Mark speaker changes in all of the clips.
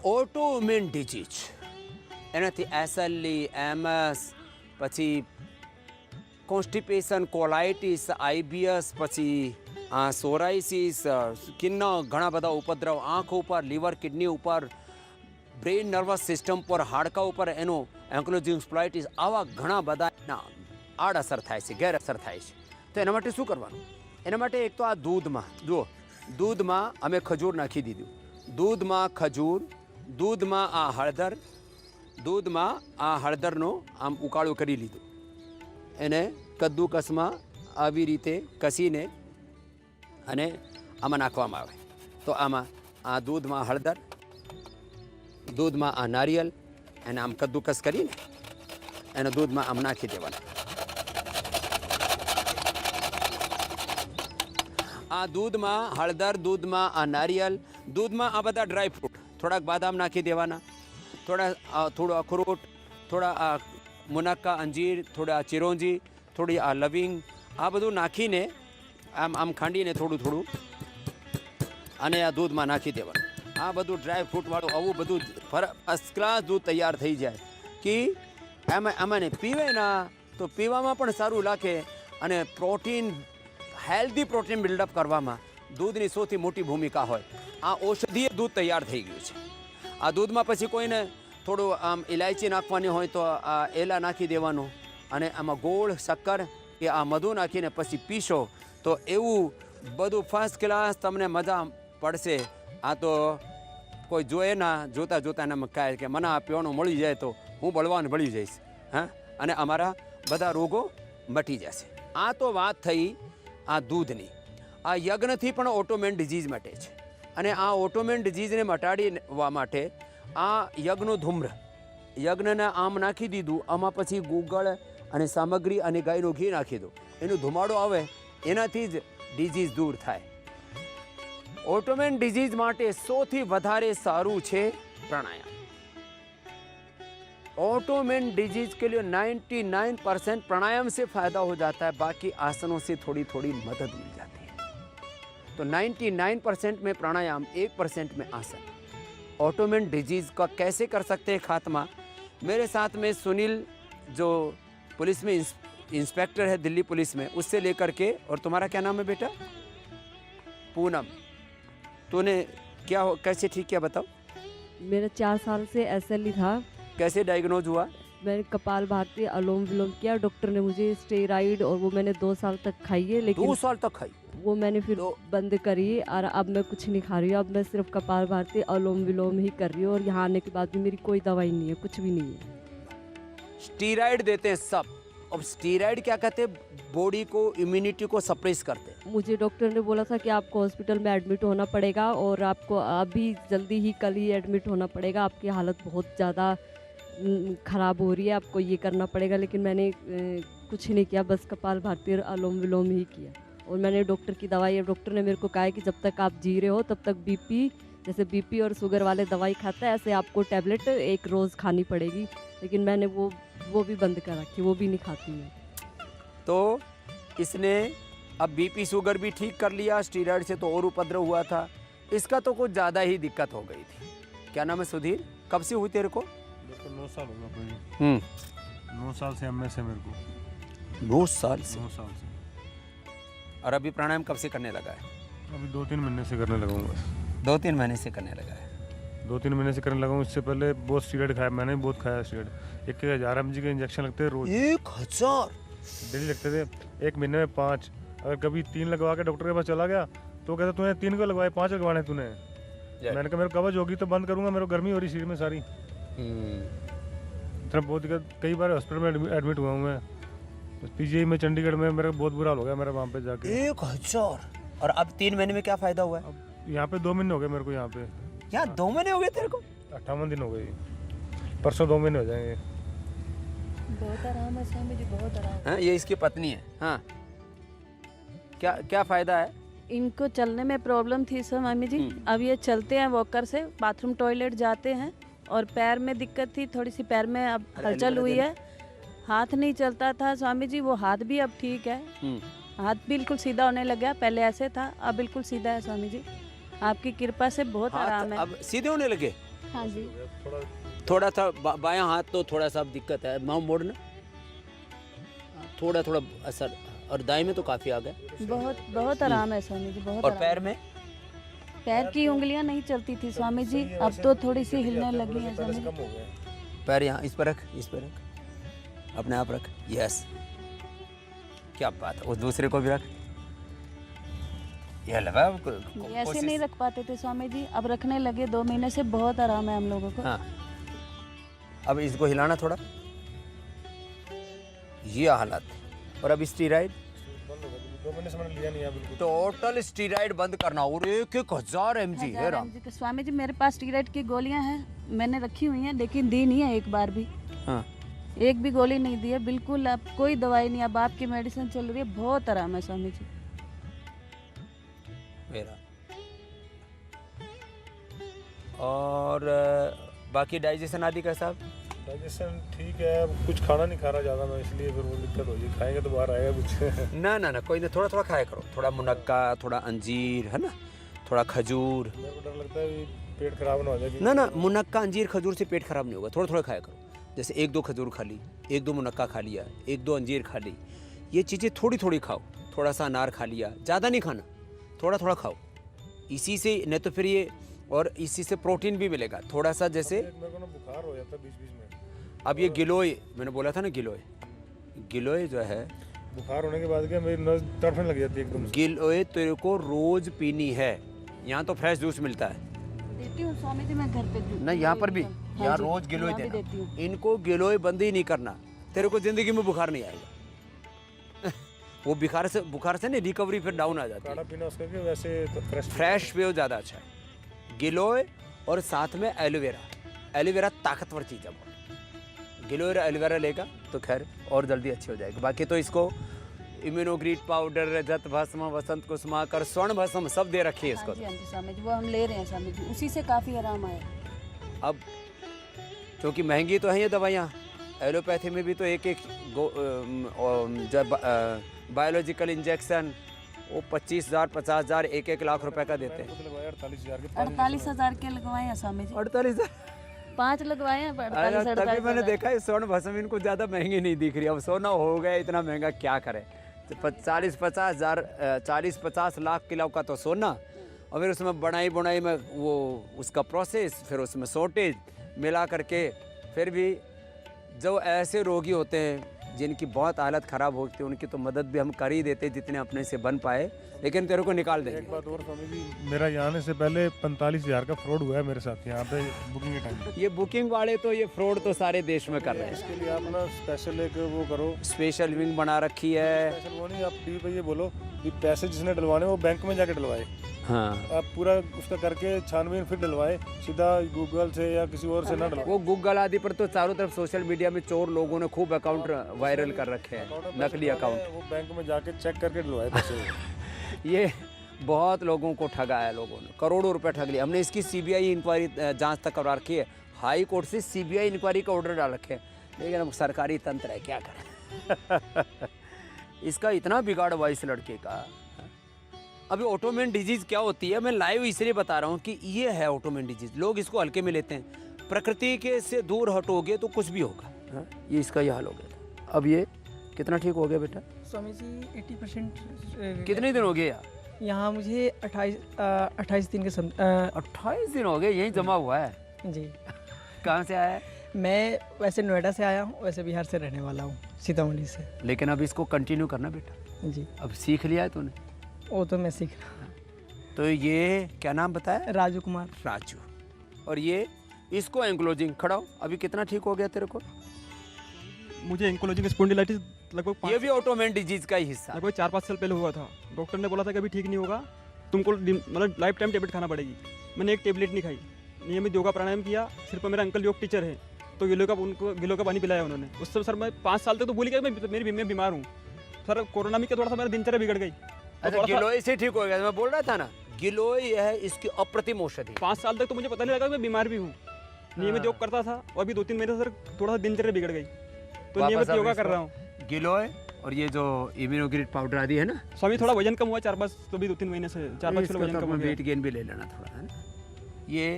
Speaker 1: Autoimmune disease, એનાથી એસએલઈ, MS, પછી constipation, colitis, IBS, પછી સોરાઇસિસ, સ્કિનના ઘણા બધા ઉપદ્રવ, આંખ ઉપર, લીવર, કિડની ઉપર, બ્રેઇન નર્વસ સિસ્ટમ પર, હાડકા ઉપર એનું એન્કલોઝિંગ સ્પ્લાઇટિસ, આવા ઘણા બધા એના આડઅસર થાય છે, ગેરઅસર થાય છે. તો એના માટે શું કરવાનું? એના માટે એક તો આ દૂધમાં, જુઓ, દૂધમાં અમે ખજૂર નાખી દીધું, દૂધમાં ખજૂર, દૂધમાં આ હળદર, દૂધમાં આ હળદરનો આમ ઉકાળો કરી લીધું, એને કદ્દુકસમાં આવી રીતે કસીને અને આમાં નાખવામાં આવે. તો આમાં આ દૂધમાં હળદર, દૂધમાં આ નારિયેલ, એને આમ કદ્દુકસ કરીને એને દૂધમાં આમ નાખી દેવાના. આ દૂધમાં હળદર, દૂધમાં આ નારિયેલ, દૂધમાં આ બધા ડ્રાય ફ્રૂટ, થોડાક બાદામ નાખી દેવાના, થોડો અખરોટ, થોડા આ મુનક્કા, અંજીર, થોડા ચિરોંજી, થોડી આ લવિંગ, આ બધું નાખીને આમ આમ ખાંડીને થોડું થોડું અને આ દૂધમાં નાખી દેવાનું. આ બધું ડ્રાય ફ્રૂટવાળું આવું બધું ફર્સ્ટ ક્લાસ દૂધ તૈયાર થઈ જાય કે આમાં પીવે ના તો પીવામાં પણ સારું લાગે અને પ્રોટીન, હેલ્ધી પ્રોટીન બિલ્ડઅપ કરવામાં દૂધની સૌથી મોટી ભૂમિકા હોય. આ ઔષધીય દૂધ તૈયાર થઈ ગયું છે. આ દૂધમાં પછી કોઈને થોડું આમ ઇલાયચી નાખવાની હોય તો આ એલા નાખી દેવાનું અને આમાં ગોળ, શક્કર કે આ મધુ નાખીને પછી પીશો તો એવું બધું ફર્સ્ટ ક્લાસ તમને મજા પડશે. આ તો કોઈ જોએ ના, જોતાં જોતાં એમ કહે કે મને આ પીવાનું મળી જાય તો હું બળવાન બળી જઈશ, હા, અને અમારા બધા રોગો મટી જશે. આ તો વાત થઈ આ દૂધની. આ યજ્ઞથી પણ ઓટોઇમ્યુન ડિઝીઝ મટે છે અને આ ઓટોઇમ્યુન ડિઝીઝને મટાડવા માટે આ યજ્ઞનો ધૂમ્ર, યજ્ઞને આમ નાખી દીધું, આમાં પછી ગુગળ અને સામગ્રી અને ગાયનું ઘી નાખી દો, એનું ધુમાડો આવે, એનાથી જ ડિઝીઝ દૂર થાય. ઓટોઇમ્યુન ડિઝીઝ માટે સૌથી વધારે સારું છે प्राणायाम. ऑटोइम्यून डिजीज के लिए 99% प्राणायाम से फायदा हो जाता है, बाकी आसनों से थोड़ी थोड़ी मदद मिल जाती है. तो 99% में प्राणायाम, 1% में आसन. ऑटोइम्यून डिजीज का कैसे कर सकते हैं खात्मा? मेरे साथ में सुनील जो पुलिस में इंस्पेक्टर है दिल्ली पुलिस में, उससे लेकर के, और तुम्हारा क्या नाम है बेटा? पूनम. तूने क्या कैसे ठीक किया बताओ?
Speaker 2: मेरा 4 साल से एसएलई था.
Speaker 1: कैसे डायग्नोज हुआ?
Speaker 2: मैंने कपाल भारती, अनुलोम विलोम किया. डॉक्टर ने मुझे स्टेरॉइड और वो मैंने 2 साल तक खाई है, लेकिन
Speaker 1: 2 साल तक खाई
Speaker 2: वो मैंने फिर बंद करी और अब मैं कुछ नहीं खा रही हूँ. अब मैं सिर्फ कपाल भारती, अनुलोम विलोम ही कर रही हूँ और यहाँ आने के बाद भी मेरी कोई दवाई नहीं है, कुछ भी नहीं है.
Speaker 1: स्टीरॉइड देते हैं सब. अब स्टीरॉइड क्या कहते हैं? बॉडी को, इम्यूनिटी को सप्रेस करते हैं.
Speaker 2: मुझे डॉक्टर ने बोला था कि आपको हॉस्पिटल में एडमिट होना पड़ेगा और आपको अभी जल्दी ही, कल ही एडमिट होना पड़ेगा, आपकी हालत बहुत ज़्यादा ख़राब हो रही है, आपको ये करना पड़ेगा. लेकिन मैंने कुछ नहीं किया, बस कपाल भारती और अनुलोम विलोम ही किया. और मैंने डॉक्टर की दवाई, डॉक्टर ने मेरे को कहा है कि जब तक आप जी रहे हो तब तक बीपी, जैसे बीपी और शुगर वाले दवाई खाता है ऐसे आपको टैबलेट एक रोज़ खानी पड़ेगी. लेकिन मैंने वो भी बंद कर रखी, वो भी नहीं खाती मैं.
Speaker 1: तो इसने अब बीपी शुगर भी ठीक कर लिया, स्टीरॉइड से तो और उपद्रव हुआ था, इसका तो कुछ ज़्यादा ही दिक्कत हो गई थी. क्या नाम है सुधीर? कब से हुई तेरे को?
Speaker 3: 9 साल हो गया. 9 साल से एमएस है मेरे को.
Speaker 1: 9 साल से.
Speaker 3: 9 साल से.
Speaker 1: और अभी प्राणायाम कब से करने लगा है?
Speaker 3: अभी 2-3 महीने से करने लगा हूँ बस.
Speaker 1: 2-3 महीने से करने लगा है.
Speaker 3: 2-3 महीने से करने लगा हूँ. इससे पहले बहुत स्टीरॉइड खाया, मैंने भी बहुत खाया स्टीरॉइड. 1000 mg के इंजेक्शन लगते हैं रोज.
Speaker 1: 1000
Speaker 3: डेली लगते थे. 1 महीने में 5. अगर कभी 3 लगवा के डॉक्टर के पास चला गया तो कहता तूने 3 को लगवाए, 5 लगवाने तूने. मैंने कहा मेरे कब्ज होगी तो बंद करूँगा, मेरे को गर्मी हो रही शरीर में सारी. इतना बहुत दिक्कत. कई बार हॉस्पिटल में एडमिट हुआ हूँ मैं. पीजीआई में चंडीगढ़ में मेरा बहुत बुरा हाल हो गया मेरा वहाँ पे जाके.
Speaker 1: 1000. और अब 3 महीने में क्या फ़ायदा हुआ है?
Speaker 3: अब यहाँ पे 2 महीने हो गए मेरे को. यहाँ पे
Speaker 1: यहाँ 2 महीने हो गए तेरे को?
Speaker 3: 58 दिन हो गए. परसों 2 महीने हो जाएंगे.
Speaker 2: बहुत आराम है स्वामी जी, बहुत आराम.
Speaker 1: हाँ, ये इसकी पत्नी है. हाँ, क्या क्या फ़ायदा है?
Speaker 4: इनको चलने में प्रॉब्लम थी स्वामी जी. अब ये चलते हैं वॉकर से, बाथरूम टॉयलेट जाते हैं. और पैर में दिक्कत थी थोड़ी सी, पैर में अब हलचल हुई है. हाथ नहीं चलता था स्वामी जी, वो हाथ भी अब ठीक है. हाथ बिल्कुल सीधा होने लगा, पहले ऐसे था, अब बिल्कुल सीधा है स्वामी जी। आपकी कृपा से बहुत आराम है।
Speaker 1: अब सीधे होने लगे?
Speaker 4: हाँ जी।
Speaker 3: थोड़ा
Speaker 1: थोड़ा सा बायां हाथ तो थोड़ा सा अब दिक्कत है, माँ मोड़ना थोड़ा थोड़ा असर, और दाएं में तो काफी आ गया।
Speaker 4: बहुत बहुत आराम है स्वामी जी, बहुत
Speaker 1: और
Speaker 4: आराम।
Speaker 1: पैर में?
Speaker 4: पैर की उंगलियां नहीं चलती थी स्वामी जी, अब तो थोड़ी सी हिलने लगी है स्वामी जी।
Speaker 3: कम हो गया।
Speaker 1: पैर यहाँ इस पर रख, इस पर रख, अपने आप रख। यस, क्या बात है। उस दूसरे को भी रख। ये लगा
Speaker 4: ऐसे नहीं रख पाते थे स्वामी जी, अब रखने लगे 2 महीने से, बहुत आराम है हम लोगों को।
Speaker 1: हाँ, अब इसको हिलाना थोड़ा, ये हालत। और अब स्टीराइड,
Speaker 3: 2 महीने से मैंने लिया नहीं है बिल्कुल।
Speaker 1: टोटल स्टीराइड बंद करना, और 1,000 mg है राम।
Speaker 4: स्वामी जी मेरे पास स्टीरॉइड की गोलियां हैं, मैंने रखी हुई हैं, लेकिन दी नहीं है एक बार भी।
Speaker 1: हाँ,
Speaker 4: एक भी गोली नहीं दी है, बिल्कुल। अब कोई दवाई नहीं, अब आपकी मेडिसिन चल रही है, बहुत आराम है स्वामी जी।
Speaker 1: मेरा और बाकी डाइजेशन आदि का साहब?
Speaker 3: डाइजेशन ठीक है, अब कुछ खाना नहीं खा रहा ज़्यादा मैं, इसलिए फिर वो दिक्कत हो गई। खाएंगे तो बाहर आएगा कुछ।
Speaker 1: ना ना ना, कोई नहीं, थोड़ा थोड़ा खाया करो। थोड़ा मुनक्का, थोड़ा अंजीर, है ना, थोड़ा खजूर।
Speaker 3: मेरे को डर लगता है कि पेट खराब ना हो जाए।
Speaker 1: ना ना, मुनक्का अंजीर खजूर से पेट खराब नहीं होगा। थोड़ा थोड़ा खाया करो, जैसे 1-2 खजूर खा ली, 1-2 मुनक्का खा लिया, 1-2 अंजीर खा ली। ये चीज़ें थोड़ी थोड़ी खाओ। थोड़ा सा अनार खा लिया, ज़्यादा नहीं खाना, थोड़ा थोड़ा खाओ। इसी से नहीं तो फिर ये, और इसी से प्रोटीन भी मिलेगा थोड़ा सा। जैसे
Speaker 3: मेरे को ना बुखार हो जाता है बीच-बीच में।
Speaker 1: अब ये गिलोय, मैंने बोला था ना गिलोय, गिलोय जो है,
Speaker 3: बुखार होने के बाद क्या मेरी नस तड़फने लग जाती है एकदम से।
Speaker 1: गिलोय तेरे को रोज पीनी है। यहाँ तो फ्रेश जूस मिलता है
Speaker 4: देती हूँ स्वामी जी मैं घर पे जूस।
Speaker 1: ना, यहाँ पर भी,
Speaker 4: हाँ
Speaker 1: यहाँ
Speaker 4: जी,
Speaker 1: रोज गिलोय
Speaker 4: यहाँ भी देती
Speaker 1: देना।
Speaker 4: हूँ।
Speaker 1: इनको गिलोय बंद ही नहीं करना, तेरे को जिंदगी में बुखार नहीं आएगा। वो बुखार से नहीं, रिकवरी फिर डाउन आ जाती
Speaker 3: काढ़ा
Speaker 1: है।
Speaker 3: पीना उसका कि वैसे तो
Speaker 1: फ्रेश पियो, ज़्यादा अच्छा है। गिलोय और साथ में एलोवेरा। एलोवेरा ताकतवर चीज़ है बहुत। गिलोय और एलोवेरा लेगा तो खैर और जल्दी अच्छी हो जाएगी। बाकी तो इसको इम्यूनोग्रीट पाउडर, रजत भस्म, वसंत कुसुमाकर, स्वर्ण भस्म सब दे रखी है इसको।
Speaker 4: हाँ जी, हाँ जी स्वामी जी, वो हम ले रहे हैं स्वामी जी, उसी से काफ़ी आराम आया।
Speaker 1: अब क्योंकि महंगी तो है ये दवाइयाँ, एलोपैथी में भी तो एक जब बायोलॉजिकल इंजेक्शन वो 25,000 50,000 1-1 लाख रुपए का देते हैं।
Speaker 3: 48,000 के
Speaker 4: 48,000 के लगवाए हैं स्वामी जी,
Speaker 1: 48,000।
Speaker 4: 5 लगवाए हैं, 48
Speaker 1: तभी मैंने देखा है स्वर्ण भस्म इनको ज़्यादा महंगी नहीं दिख रही। अब सोना हो गया इतना महंगा, क्या करें। 40-50 लाख किलो का तो सोना, और फिर उसमें बुनाई में वो उसका प्रोसेस, फिर उसमें शॉर्टेज मिला करके, फिर भी जो ऐसे रोगी होते हैं जिनकी बहुत हालत ख़राब होती है, उनकी तो मदद भी हम कर ही देते जितने अपने से बन पाए, लेकिन तेरे को निकाल देंगे।
Speaker 3: एक बात और स्वामी जी, मेरा यहाँ आने से पहले 45,000 का फ्रॉड हुआ है मेरे साथ यहाँ पे बुकिंग के टाइम।
Speaker 1: ये बुकिंग वाले तो ये फ्रॉड तो सारे देश में कर रहे हैं।
Speaker 3: इसके लिए आप ना स्पेशल एक वो करो,
Speaker 1: स्पेशल विंग बना रखी है।
Speaker 3: स्पेशल वो नहीं, आप टीवी पे ये बोलो कि पैसे जिसने डलवाने वो बैंक में जाके डलवाए।
Speaker 1: हाँ,
Speaker 3: आप पूरा उसका करके छानबीन फिर डलवाए, सीधा गूगल से या किसी और से ना डलवाए।
Speaker 1: वो गूगल आदि पर तो चारों तरफ सोशल मीडिया में चोर लोगों ने खूब अकाउंट वायरल कर रखे हैं, नकली अकाउंट।
Speaker 3: वो बैंक में जाके चेक करके डलवाए पैसे।
Speaker 1: ये बहुत लोगों को ठगाया, लोगों ने करोड़ों रुपए ठग लिया। हमने इसकी सीबीआई इंक्वायरी जांच तक करवा रखी है, हाई कोर्ट से सीबीआई इंक्वायरी का ऑर्डर डाल रखे हैं, लेकिन अब सरकारी तंत्र है, क्या करें। इसका इतना बिगाड़ हुआ इस लड़के का। अभी ऑटोमेन डिजीज़ क्या होती है, मैं लाइव इसलिए बता रहा हूँ कि ये है ऑटोमेन डिजीज़। लोग इसको हल्के में लेते हैं, प्रकृति के से दूर हटोगे तो कुछ भी होगा। हाँ? ये इसका ये हाल हो गया था। अब ये कितना ठीक हो गया बेटा?
Speaker 5: स्वामी जी 80%
Speaker 1: कितने दिन हो गए यार?
Speaker 5: यहाँ मुझे 28 दिन के
Speaker 1: 28 दिन हो गए यहीं जमा हुआ है।
Speaker 5: जी।
Speaker 1: कहाँ से आया है?
Speaker 5: मैं वैसे नोएडा से आया हूँ, वैसे बिहार से रहने वाला हूँ, सीतामढ़ी से।
Speaker 1: लेकिन अब इसको कंटिन्यू करना बेटा।
Speaker 5: जी।
Speaker 1: अब सीख लिया है तूने?
Speaker 5: वो तो मैं सीख रहा
Speaker 1: तो ये क्या नाम बताया?
Speaker 5: हूँ। राजू कुमार।
Speaker 1: राजू। और ये इसको एंक्लोजिंग, खड़ा हो। अभी कितना ठीक हो गया तेरे को?
Speaker 6: मुझे एंकोलॉजिक स्पॉन्डिलाइटिस लगभग
Speaker 1: ये भी ऑटोमेन डिजीज का ही हिस्सा।
Speaker 6: लगभग 4-5 साल पहले हुआ था। डॉक्टर ने बोला था कि अभी ठीक नहीं होगा, तुमको मतलब लाइफ टाइम टेबलेट खाना पड़ेगी। मैंने एक टेबलेट नहीं खाई, नियमित योगा प्राणायाम किया। सिर्फ मेरा अंकल योग टीचर है, तो गिलो का पानी पिलाया उन्होंने। उस समय सर मैं 5 साल तक तो भूल गया मैं बीमार हूँ सर। कोरोना में क्या थोड़ा सा मेरा दिनचर्या बिगड़ गई।
Speaker 1: अच्छा, गिलोय से ठीक हो गया? मैं बोल रहा था ना, गिलोय है इसकी अप्रतिम औषधि।
Speaker 6: 5 साल तक तो मुझे पता नहीं लगा मैं बीमार भी हूँ। नियमित योग करता था, और अभी 2-3 महीने सर थोड़ा सा दिनचर्या बिगड़ गई, तो नियमित योगा कर रहा हूँ।
Speaker 1: गिलोय और ये जो इम्यूनोग्रिड पाउडर आदि है ना,
Speaker 6: स्वामी थोड़ा वजन कम हुआ 4-5 तो भी 2-3 महीने से 4-5 किलो वजन कम हो गया।
Speaker 1: वेट गेन भी ले लेना थोड़ा, है ना। ये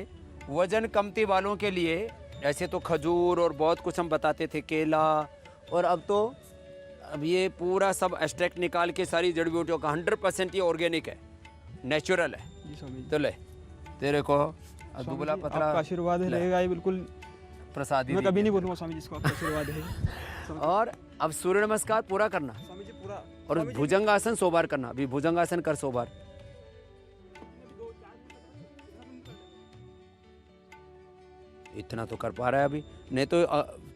Speaker 1: वजन कमती वालों के लिए, ऐसे तो खजूर और बहुत कुछ हम बताते थे, केला, और अब ये पूरा सब एक्सट्रैक्ट निकाल के सारी जड़ी बूटियों का 100% ये ऑर्गेनिक है, नेचुरल है।
Speaker 6: जी स्वामी जी।
Speaker 1: तो ले तेरे को
Speaker 6: स्वामी
Speaker 1: दुबला
Speaker 6: जी,
Speaker 1: पतला
Speaker 6: आपका आशीर्वाद
Speaker 1: ले।
Speaker 6: रहेगा ये बिल्कुल,
Speaker 1: प्रसादी
Speaker 6: मैं
Speaker 1: दी
Speaker 6: कभी नहीं
Speaker 1: है।
Speaker 6: बोलूँगा स्वामी जी इसको आपका आशीर्वाद है।
Speaker 1: और अब सूर्य नमस्कार पूरा करना,
Speaker 6: स्वामी जी पूरा,
Speaker 1: और
Speaker 6: स्वामी जी,
Speaker 1: भुजंगासन 100 बार करना। अभी भुजंगासन कर 100 बार। इतना तो कर पा रहा है अभी, नहीं तो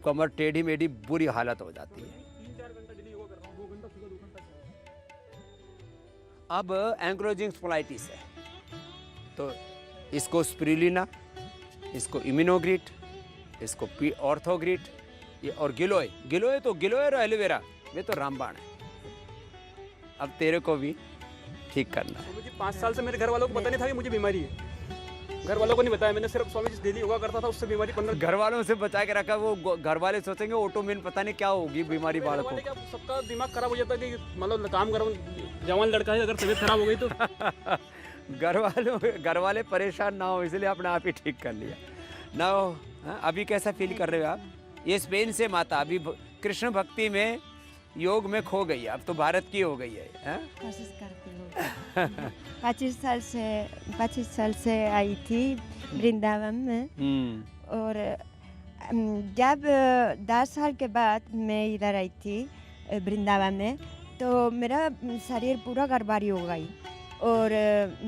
Speaker 1: कमर टेढ़ी मेढ़ी बुरी हालत हो जाती है।
Speaker 6: 3-4 घंटा डेली योगा कर रहा हूँ, 2 घंटा सुबह 2 घंटा शाम।
Speaker 1: अब एंक्लोजिंग स्पोलाइटिस है, तो इसको स्पिरुलिना, इसको इम्यूनोग्रिड, इसको ऑर्थोग्रिड, ये और गिलोय और एलोवेरा, ये तो रामबाण है। अब तेरे को भी ठीक करना है।
Speaker 6: स्वामी जी 5 साल से मेरे घर वालों को पता नहीं था कि मुझे बीमारी है, घर वालों को नहीं बताया मैंने, सिर्फ स्वामी जी डेली योगा करता था, उससे बीमारी 15
Speaker 1: घर वालों से बचा के रखा, वो घर वाले सोचेंगे ऑटोमेन पता नहीं क्या होगी बीमारी बालक को।
Speaker 6: क्या सबका दिमाग खराब हो जाता है कि मतलब काम करो, जवान लड़का है, अगर तबीयत खराब हो गई तो
Speaker 1: घर वाले परेशान ना हो, इसलिए अपने आप ही ठीक कर लिया ना हो। हाँ, अभी कैसा फील कर रहे हो आप? ये स्पेन से माता अभी कृष्ण भक्ति में, योग में खो गई है, अब तो भारत की हो गई है। हाँ?
Speaker 7: कोशिश करती हूँ। 25 साल से आई थी वृंदावन में, और जब 10 साल के बाद मैं इधर आई थी वृंदावन में, तो मेरा शरीर पूरा गड़बड़ी हो गई और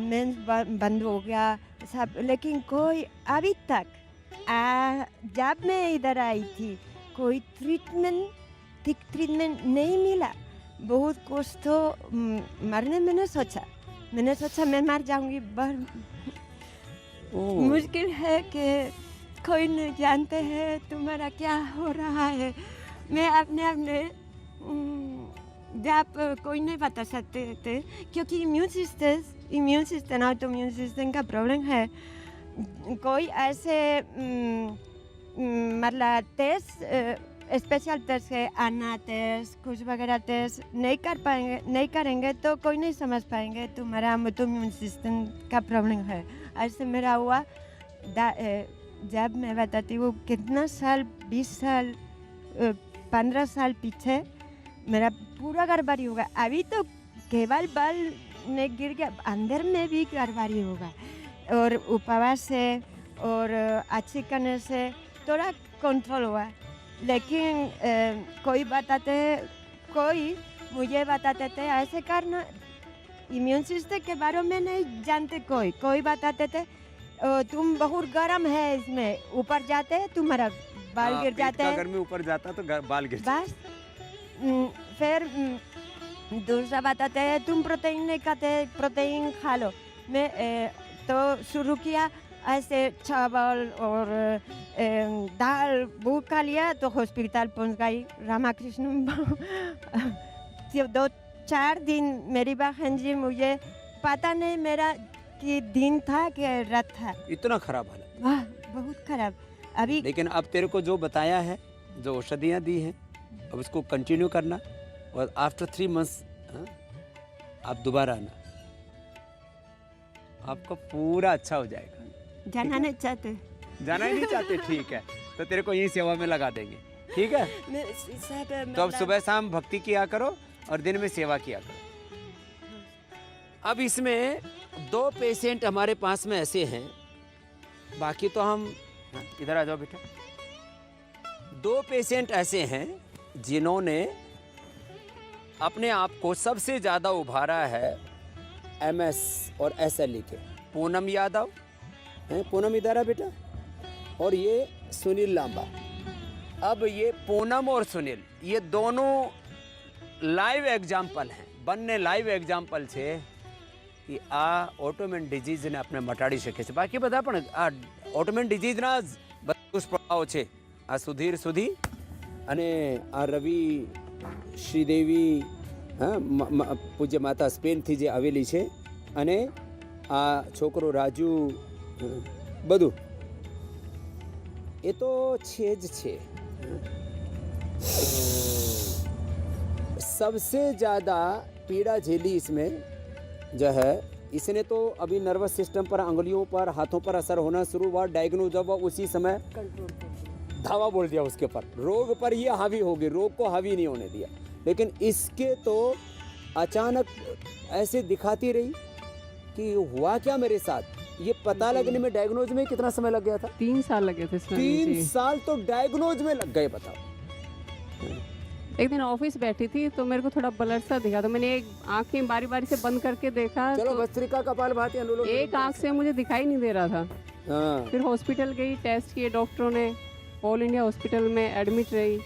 Speaker 7: मेंस बंद हो गया सब, लेकिन कोई अभी तक जब मैं इधर आई थी कोई ठीक ट्रीटमेंट नहीं मिला। बहुत कुछ तो मरने मैंने सोचा मैं मर जाऊंगी, मुश्किल है कि कोई नहीं जानते हैं तुम्हारा क्या हो रहा है। मैं अपने जब कोई नहीं बता सकते थे, क्योंकि इम्यून सिस्टम ऑटोइम्यून सिस्टम का प्रॉब्लम है। कोई ऐसे मतलब टेस्ट, स्पेशल टेस्ट है, आना टेस्ट, कुछ वगैरह टेस्ट नहीं करेंगे तो कोई नहीं समझ पाएंगे तुम्हारा ऑटोइम्यून सिस्टम का प्रॉब्लम है। ऐसे मेरा हुआ। जब मैं बताती हूँ कितना साल, 20 साल 15 साल पीछे मेरा पूरा गड़बड़ी होगा। अभी तो केवल बल में गिर गया, अंदर में भी गड़बड़ी होगा, और उपवास से और अच्छी करने से थोड़ा कंट्रोल हुआ। लेकिन कोई मुझे बताते थे ऐसे करना, इम्यून सिस्टम के बारे में नहीं जानते। कोई बताते थे तुम बहुत गर्म है, इसमें ऊपर जाते हैं तुम्हारा बाल गिर जाते हैं।
Speaker 1: गर्मी ऊपर जाता तो बाल गिर
Speaker 7: बस। फिर दूसरा बताते हैं तुम प्रोटीन नहीं खाते, प्रोटीन खा लो। मैं तो शुरू किया ऐसे चावल और दाल बहुत खा लिया, तो हॉस्पिटल पहुंच गई रामाकृष्ण। 2-4 दिन मेरी बहन जी, मुझे पता नहीं मेरा कि दिन था कि रात था।
Speaker 1: इतना खराब हालत?
Speaker 7: वाह बहुत खराब। अभी
Speaker 1: लेकिन अब तेरे को जो बताया है, जो औषधियाँ दी हैं, अब उसको कंटिन्यू करना, और आफ्टर 3 मंथ्स आप दोबारा आना, आपका पूरा अच्छा हो जाएगा।
Speaker 7: जाना नहीं चाहते,
Speaker 1: जाना ही नहीं चाहते? ठीक है, तो तेरे को यही सेवा में लगा देंगे, ठीक है? तो अब सुबह शाम भक्ति किया करो और दिन में सेवा किया करो। अब इसमें 2 पेशेंट हमारे पास में ऐसे हैं, बाकी तो हम, इधर आ जाओ बेटा। 2 पेशेंट ऐसे हैं जिन्होंने अपने आप को सबसे ज़्यादा उभारा है MS और SLE के। पूनम यादव हैं, पूनम इधर आ बेटा, और ये सुनील लांबा। अब ये पूनम और सुनील, ये दोनों लाइव एग्जाम्पल हैं, બંને લાઈવ એક્ઝામ્પલ છે કે આ ઓટોમેન ડિઝીઝને આપણે મટાડી શકીએ છીએ. બાકી બધા પણ આ ઓટોમેન ડિઝીઝના જ દુષ્પ્રભાવો છે. આ સુધીર સુધી અને આ રવિ શ્રીદેવી પૂજ્ય માતા સ્પેનથી જે આવેલી છે, અને આ છોકરો રાજુ, બધું એ તો છે જ છે. सबसे ज़्यादा पीड़ा झेली इसमें जो है, इसने तो अभी नर्वस सिस्टम पर, अंगुलियों पर, हाथों पर असर होना शुरू हुआ, डायग्नोज हुआ, उसी समय धावा बोल दिया उसके ऊपर, रोग पर ये हावी हो गई, रोग को हावी नहीं होने दिया। लेकिन इसके तो अचानक ऐसे दिखाती रही कि हुआ क्या मेरे साथ, ये पता लगने में, डायग्नोज में कितना समय लग गया था?
Speaker 8: 3 साल लगे थे स्वामी
Speaker 1: 3
Speaker 8: जी।
Speaker 1: साल तो डायग्नोज में लग गए, बताओ।
Speaker 8: एक दिन ऑफिस बैठी थी तो मेरे को थोड़ा ब्लर सा दिखा, तो मैंने एक आंखें बारी बारी से बंद करके देखा,
Speaker 1: चलो
Speaker 8: तो
Speaker 1: भस्त्रिका, कपालभाति, अनुलोम
Speaker 8: एक आंख से मुझे दिखाई नहीं दे रहा था।
Speaker 1: हाँ,
Speaker 8: फिर हॉस्पिटल गई, टेस्ट किए डॉक्टरों ने, ऑल इंडिया हॉस्पिटल में एडमिट रही।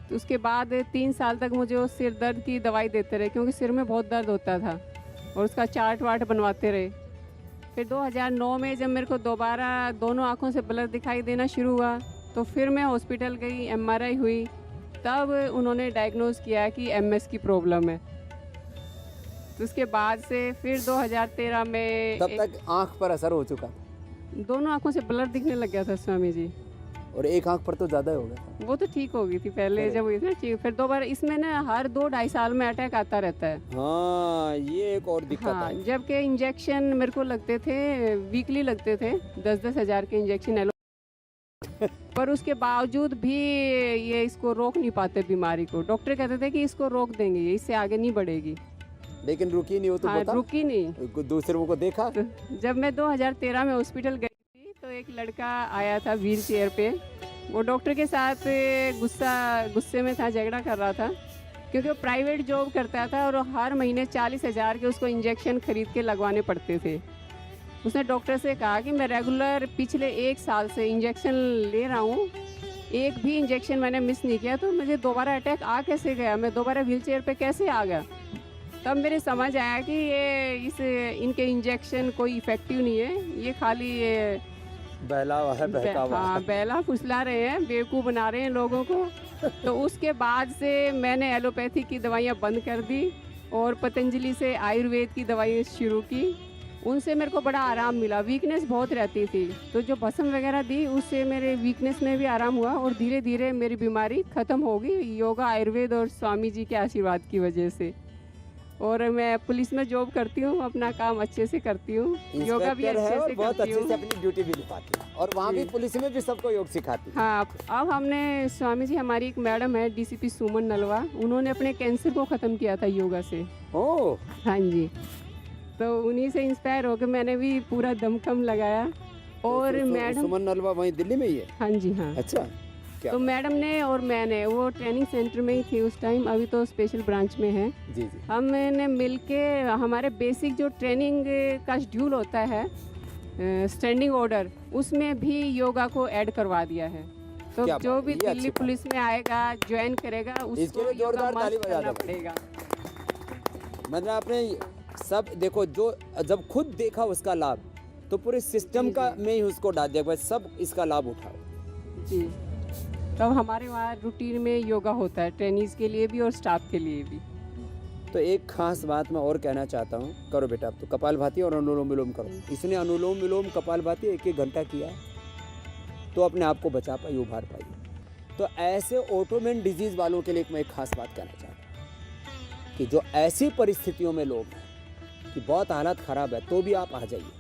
Speaker 8: तो उसके बाद 3 साल तक मुझे वो सिर दर्द की दवाई देते रहे, क्योंकि सिर में बहुत दर्द होता था, और उसका चार्ट वार्ट बनवाते रहे। फिर 2009 में जब मेरे को दोबारा दोनों आँखों से ब्लर दिखाई देना शुरू हुआ, तो फिर मैं हॉस्पिटल गई, MRI हुई, तब उन्होंने डायग्नोज किया कि MS की प्रॉब्लम है। तो उसके बाद से फिर 2013 में
Speaker 1: तब तक आंख पर असर हो चुका,
Speaker 8: दोनों आँखों से ब्लर दिखने लग गया था स्वामी जी।
Speaker 1: और एक आंख पर तो ज़्यादा हो गया था।
Speaker 8: वो तो ठीक हो गई थी पहले जब हुई थी ना, ठीक। फिर दोबारा इसमें ना हर 2-2.5 साल में अटैक आता रहता है।
Speaker 1: हाँ, ये एक और दिक्कत
Speaker 8: हाँ,
Speaker 1: है।
Speaker 8: जबकि इंजेक्शन मेरे को लगते थे, वीकली लगते थे 10-10 हज़ार के इंजेक्शन पर उसके बावजूद भी ये इसको रोक नहीं पाते बीमारी को। डॉक्टर कहते थे कि इसको रोक देंगे, ये इससे आगे नहीं बढ़ेगी,
Speaker 1: लेकिन रुकी नहीं हो तो
Speaker 8: हाँ,
Speaker 1: बता,
Speaker 8: रुकी नहीं।
Speaker 1: दूसरों को देखा।
Speaker 8: तो जब मैं 2013 में हॉस्पिटल गई थी, तो एक लड़का आया था व्हील चेयर पे, वो डॉक्टर के साथ गुस्से में था, झगड़ा कर रहा था, क्योंकि वो प्राइवेट जॉब करता था और हर महीने 40 हज़ार के उसको इंजेक्शन खरीद के लगवाने पड़ते थे। उसने डॉक्टर से कहा कि मैं रेगुलर पिछले 1 साल से इंजेक्शन ले रहा हूँ, एक भी इंजेक्शन मैंने मिस नहीं किया, तो मुझे दोबारा अटैक आ कैसे गया, मैं दोबारा व्हील चेयर पर कैसे आ गया। तब मेरे समझ आया कि ये इनके इंजेक्शन कोई इफ़ेक्टिव नहीं है, ये खाली ये
Speaker 1: बहलावा है, बहकावा।
Speaker 8: हाँ, बहला फुसला रहे हैं, बेवकूफ़ बना रहे हैं लोगों को। तो उसके बाद से मैंने एलोपैथी की दवाइयाँ बंद कर दी और पतंजलि से आयुर्वेद की दवाइयाँ शुरू की। उनसे मेरे को बड़ा आराम मिला, वीकनेस बहुत रहती थी, तो जो भस्म वगैरह दी उससे मेरे वीकनेस में भी आराम हुआ और धीरे धीरे मेरी बीमारी ख़त्म हो गई, योगा, आयुर्वेद और स्वामी जी के आशीर्वाद की वजह से। और मैं पुलिस में जॉब करती हूँ, अपना काम अच्छे से करती हूँ, योगा भी
Speaker 1: इंस्पेक्टर है
Speaker 8: अच्छे
Speaker 1: और
Speaker 8: से
Speaker 1: बहुत
Speaker 8: करती
Speaker 1: अच्छे से
Speaker 8: हूँ।
Speaker 1: अपनी ड्यूटी भी निभाती है, और वहाँ भी
Speaker 8: जी।
Speaker 1: पुलिस में भी सबको योग सिखाती है।
Speaker 8: हाँ, अब हमने स्वामी जी, हमारी एक मैडम है DCP सुमन नलवा, उन्होंने अपने कैंसर को ख़त्म किया था योगा से।
Speaker 1: ओह,
Speaker 8: हाँ जी, तो उन्हीं से इंस्पायर होकर मैंने भी पूरा दमखम लगाया। और मैडम,
Speaker 1: सुमन नलवा वहीं दिल्ली में ही है?
Speaker 8: हाँ जी, हाँ।
Speaker 1: अच्छा, क्या
Speaker 8: तो मैडम ने और मैंने, वो ट्रेनिंग सेंटर में ही थी उस टाइम, अभी तो स्पेशल ब्रांच में है।
Speaker 1: जी जी।
Speaker 8: हमने मिलके हमारे बेसिक जो ट्रेनिंग का शेड्यूल होता है, स्टैंडिंग ऑर्डर, उसमें भी योगा को ऐड करवा दिया है। तो
Speaker 1: क्या
Speaker 8: जो
Speaker 1: बात है,
Speaker 8: भी
Speaker 1: ये अच्छी
Speaker 8: दिल्ली
Speaker 1: बात
Speaker 8: पुलिस में आएगा, ज्वाइन करेगा,
Speaker 1: इसके
Speaker 8: उसको
Speaker 1: लिए
Speaker 8: योगा
Speaker 1: जोरदार ताली
Speaker 8: मस्ट
Speaker 1: बजा
Speaker 8: करना
Speaker 1: दो।
Speaker 8: पड़ेगा।
Speaker 1: मतलब आपने सब देखो, जो जब खुद देखा उसका लाभ, तो पूरे सिस्टम
Speaker 8: जी,
Speaker 1: का
Speaker 8: जी।
Speaker 1: में ही उसको डाल दिया, बस सब इसका लाभ उठाओ।
Speaker 8: जी, तब हमारे वहाँ रूटीन में योगा होता है, ट्रेनीज के लिए भी और स्टाफ के लिए भी।
Speaker 1: तो एक खास बात मैं और कहना चाहता हूँ, करो बेटा, अब तो कपालभाति और अनुलोम विलोम करो। इसने अनुलोम विलोम कपालभाति 1-1 घंटा किया, तो अपने आप को बचा पाई, उभार पाई। तो ऐसे ऑटोमेन डिजीज़ वालों के लिए मैं एक खास बात कहना चाहता हूँ कि जो ऐसी परिस्थितियों में लोग हैं कि बहुत हालत ख़राब है, तो भी आप आ जाइए,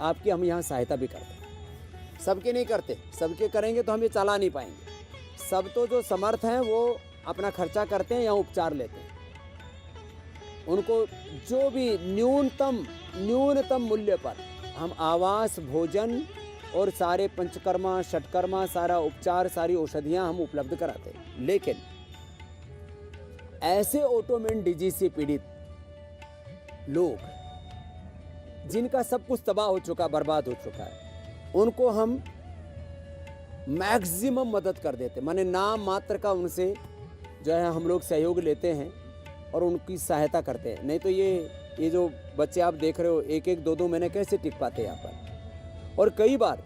Speaker 1: आपकी हम यहाँ सहायता भी करते हैं। सबके नहीं करते, सबके करेंगे तो हम ये चला नहीं पाएंगे। सब तो जो समर्थ हैं वो अपना खर्चा करते हैं या उपचार लेते हैं। उनको जो भी न्यूनतम मूल्य पर हम आवास, भोजन और सारे पंचकर्मा, षटकर्मा, सारा उपचार, सारी औषधियाँ हम उपलब्ध कराते हैं। लेकिन ऐसे ऑटोमेन डिजीज से पीड़ित लोग जिनका सब कुछ तबाह हो चुका, बर्बाद हो चुका है, उनको हम मैक्सिमम मदद कर देते, माने नाम मात्र का उनसे जो है हम लोग सहयोग लेते हैं और उनकी सहायता करते हैं। नहीं तो ये जो बच्चे आप देख रहे हो, 1-1, 2-2 महीने कैसे टिक पाते हैं यहाँ पर। और कई बार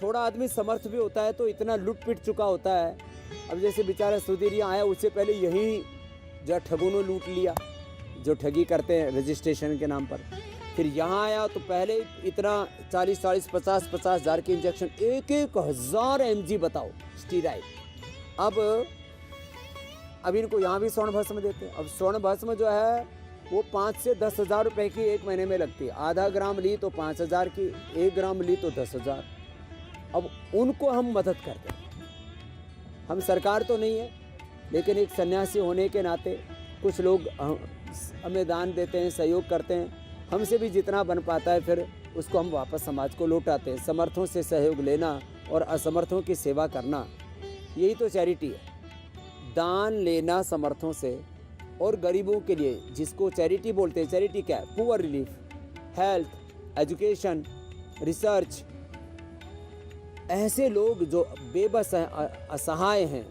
Speaker 1: थोड़ा आदमी समर्थ भी होता है तो इतना लुट पिट चुका होता है। अब जैसे बेचारा सुधीर यहाँ आया, उससे पहले यही जो ठगों ने लूट लिया, जो ठगी करते हैं रजिस्ट्रेशन के नाम पर। फिर यहाँ आया तो पहले इतना 40-40, 50-50 हज़ार के इंजेक्शन, 1-1 हज़ार mg बताओ स्टीराइड। अब अब इनको यहाँ भी स्वर्ण भस्म देते हैं। अब स्वर्ण भस्म जो है वो 5 से 10 हज़ार रुपये की एक महीने में लगती है। आधा ग्राम ली तो 5,000 की, 1 ग्राम ली तो 10,000। अब उनको हम मदद करते हैं। हम सरकार तो नहीं है, लेकिन एक सन्यासी होने के नाते कुछ लोग हमें दान देते हैं, सहयोग करते हैं। हमसे भी जितना बन पाता है फिर उसको हम वापस समाज को लौटाते हैं। समर्थों से सहयोग लेना और असमर्थों की सेवा करना, यही तो चैरिटी है। दान लेना समर्थों से और गरीबों के लिए, जिसको चैरिटी बोलते हैं। चैरिटी क्या है? Poor relief, health, education, research. ऐसे लोग जो बेबस हैं, असहाय हैं,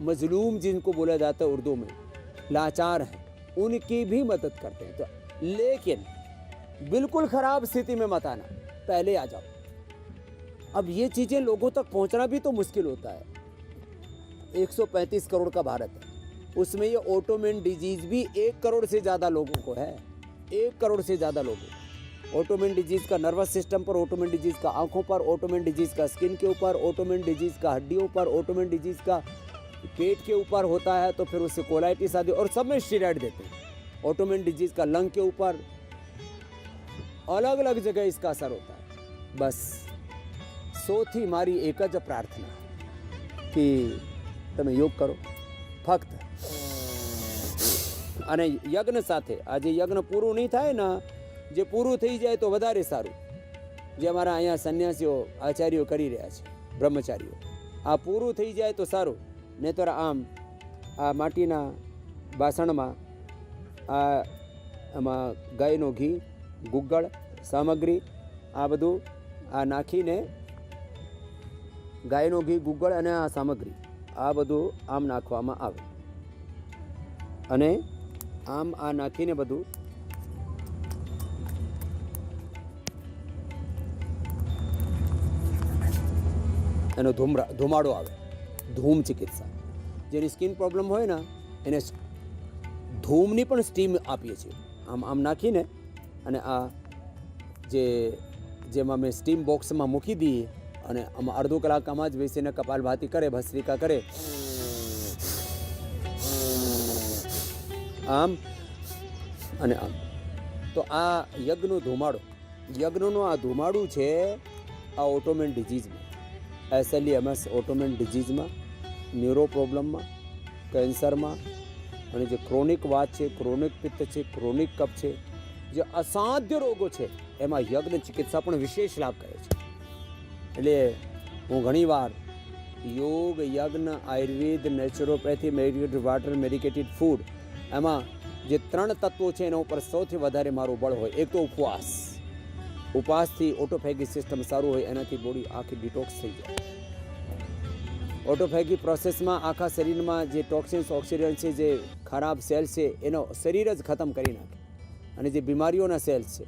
Speaker 1: मजलूम जिनको बोला जाता है उर्दू में, लाचार हैं, उनकी भी मदद करते हैं। तो लेकिन बिल्कुल ख़राब स्थिति में मत आना, पहले आ जाओ। अब ये चीज़ें लोगों तक पहुंचना भी तो मुश्किल होता है। 135 करोड़ का भारत है, उसमें ये ऑटोमेन डिजीज़ भी 1 करोड़ से ज़्यादा लोगों को है। 1 करोड़ से ज़्यादा लोगों को ऑटोमेन डिजीज़ का नर्वस सिस्टम पर, ऑटोमेन डिजीज़ का आँखों पर, ऑटोमेन डिजीज़ का स्किन के ऊपर, ऑटोमेन डिजीज़ का हड्डियों पर, ऑटोमेन डिजीज़ का पेट के ऊपर होता है तो फिर उससे कोलाइटिस आदि, और सब में स्टीरॉइड देते हैं। ऑटोमेन डिजीज़ का लंग के ऊपर, अलग अलग जगह इसका असर होता है। बस सोथी मारी एक ज प्रार्थना कि તમે યોગ કરો ફક્ત, અને યજ્ઞ સાથે આજે યજ્ઞ પૂરું નહીં થાય ને, જે પૂરું થઈ જાય તો વધારે સારું। જે અમારા અહીંયા સન્યાસીઓ આચાર્યો કરી રહ્યા છે, બ્રહ્મચારીઓ, આ પૂરું થઈ જાય તો સારું। નહીંતર આમ આ માટીના બાસણમાં આમાં ગાયનો ઘી, ગુગ્ગળ, સામગ્રી આ બધું આ નાખીને, ગાયનો ઘી, ગુગ્ગળ અને આ સામગ્રી આ બધું આમ નાખવામાં આવે, અને આમ આ નાખીને બધું એનો ધુમાડો આવે, ધૂમ ચિકિત્સા। જેની સ્કિન પ્રોબ્લેમ હોય ને એને ધૂમની પણ સ્ટીમ આપીએ છીએ। આમ નાખીને અને આ જેમાં મેં સ્ટીમ બોક્સમાં મૂકી દઈએ અને આમાં અડધો કલાક આમાં જ બેસીને કપાલભાતિ કરે, ભસ્ત્રિકા કરે, આમ અને આમ। તો આ યજ્ઞનો ધુમાડો, યજ્ઞનો આ ધુમાડું છે આ ઓટોમેન ડિઝીઝમાં, SLEMS ઓટોમેન ડિઝીઝમાં, ન્યુરો પ્રોબ્લેમમાં, કેન્સરમાં, અને જે ક્રોનિક વાત છે, ક્રોનિક પિત્ત છે, ક્રોનિક કફ છે, જે અસાધ્ય રોગો છે, એમાં યજ્ઞ ચિકિત્સા પણ વિશેષ લાભ કરે છે। એટલે હું ઘણીવાર યોગ, યજ્ઞ, Ayurveda, naturopathy, medicated water, medicated food, એમાં જે 3 તત્વો છે એના ઉપર સૌથી વધારે મારું બળ હોય। એક તો ઉપવાસ, ઉપવાસથી ઓટોફેગી સિસ્ટમ સારું હોય, એનાથી બોડી આખી ડિટોક્સ થઈ જાય। ઓટોફેગી પ્રોસેસમાં આખા શરીરમાં જે ટોક્સિન્સ, ઓક્સિડન્ટ છે, જે ખરાબ સેલ્સ છે, એનો શરીર જ ખતમ કરી નાખે, અને જે બીમારીઓના સેલ્સ છે,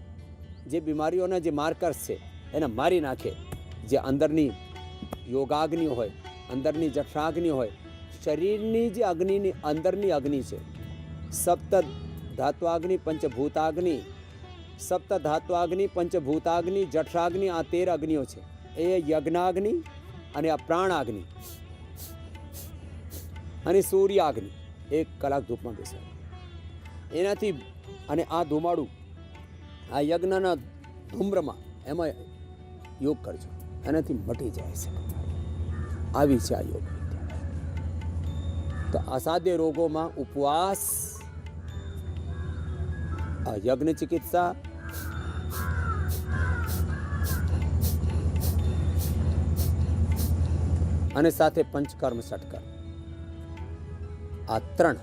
Speaker 1: જે બીમારીઓના જે માર્કર્સ છે એને મારી નાખે। જે અંદરની યોગાગ્નિ હોય, અંદરની જઠરાગ્નિ હોય, શરીરની જે અગ્નિની અંદરની અગ્નિ છે, સપ્ત ધાત્વાગ્નિ, પંચભૂતાગ્નિ, સપ્ત ધાત્વાગ્નિ, પંચભૂતાગ્નિ, જઠરાગ્નિ, આ 13 અગ્નિઓ છે। એ યજ્ઞાગ્નિ અને આ પ્રાણાગ્નિ અને સૂર્યાગ્નિ 1 કલાક ધૂપમાં બેસાડો એનાથી, અને આ ધુમાડું આ યજ્ઞના ધૂમ્રમાં એમાં યોગ કરજો, એનાથી મટી જાય છે। આવી છે આ યોગ વિદ્યા। તો અસાધ્ય રોગોમાં ઉપવાસ, આ યજ્ઞ ચિકિત્સા, અને સાથે પંચકર્મ, ષટકર્મ, આ 3,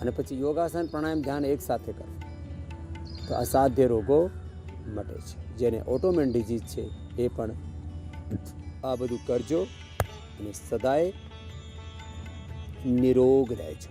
Speaker 1: અને પછી યોગાસન, પ્રાણાયામ, ધ્યાન એક સાથે કરો તો અસાધ્ય રોગો મટે છે। જેને ઓટોમેન ડિઝીઝ છે એ પણ આ બધું કરજો અને સદાય નિરોગ રહેજો।